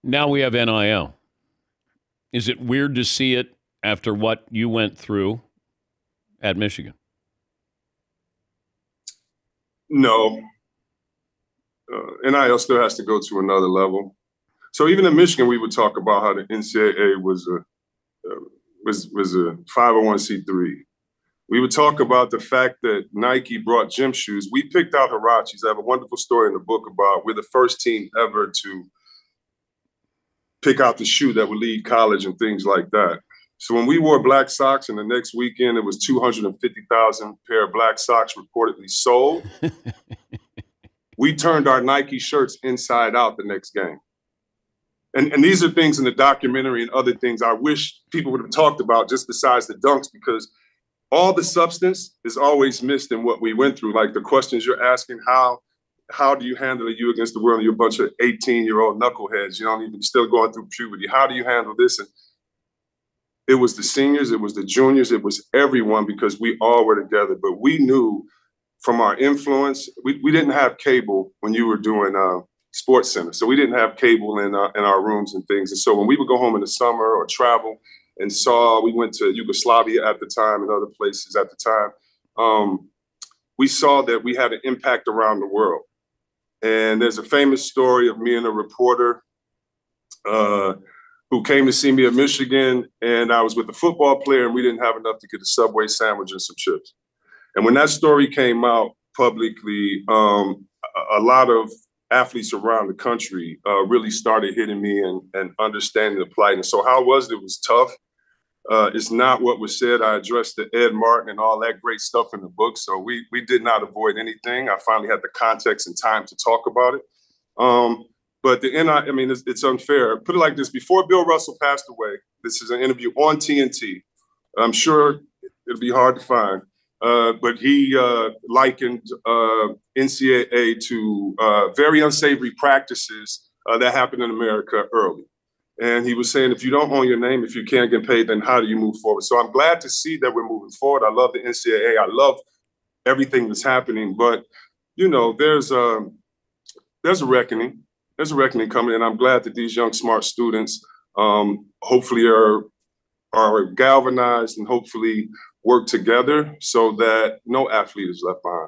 Now we have NIL. Is it weird to see it after what you went through at Michigan? No, NIL still has to go to another level. So even in Michigan, we would talk about how the NCAA was a 501c3. We would talk about the fact that Nike brought gym shoes. We picked out Huaraches. I have a wonderful story in the book about we're the first team ever to pick out the shoe that would lead college and things like that. So when we wore black socks and the next weekend it was 250,000 pair of black socks reportedly sold, we turned our Nike shirts inside out the next game. And these are things in the documentary and other things I wish people would have talked about just besides the dunks, because all the substance is always missed in what we went through. Like the questions you're asking, how do you handle it? You against the world, and you're a bunch of 18-year-old knuckleheads. You don't even still going through puberty. How do you handle this? And it was the seniors, it was the juniors, it was everyone, because we all were together. But we knew from our influence, we didn't have cable when you were doing Sports Center. So we didn't have cable in our rooms and things. And so when we would go home in the summer or travel and we went to Yugoslavia at the time and other places at the time, we saw that we had an impact around the world. And there's a famous story of me and a reporter who came to see me in Michigan, and I was with a football player, and we didn't have enough to get a Subway sandwich and some chips. And when that story came out publicly, a lot of athletes around the country really started hitting me and understanding the plight. And so how was it? It was tough. It's not what was said. I addressed the Ed Martin and all that great stuff in the book. So we did not avoid anything. I finally had the context and time to talk about it. But I mean, it's unfair. Put it like this: before Bill Russell passed away, this is an interview on TNT. I'm sure it'll be hard to find, but he likened NCAA to very unsavory practices that happened in America early. And he was saying, if you don't own your name, if you can't get paid, then how do you move forward? So I'm glad to see that we're moving forward. I love the NCAA. I love everything that's happening. But, you know, there's a reckoning. There's a reckoning coming. And I'm glad that these young, smart students hopefully are galvanized and hopefully work together so that no athlete is left behind.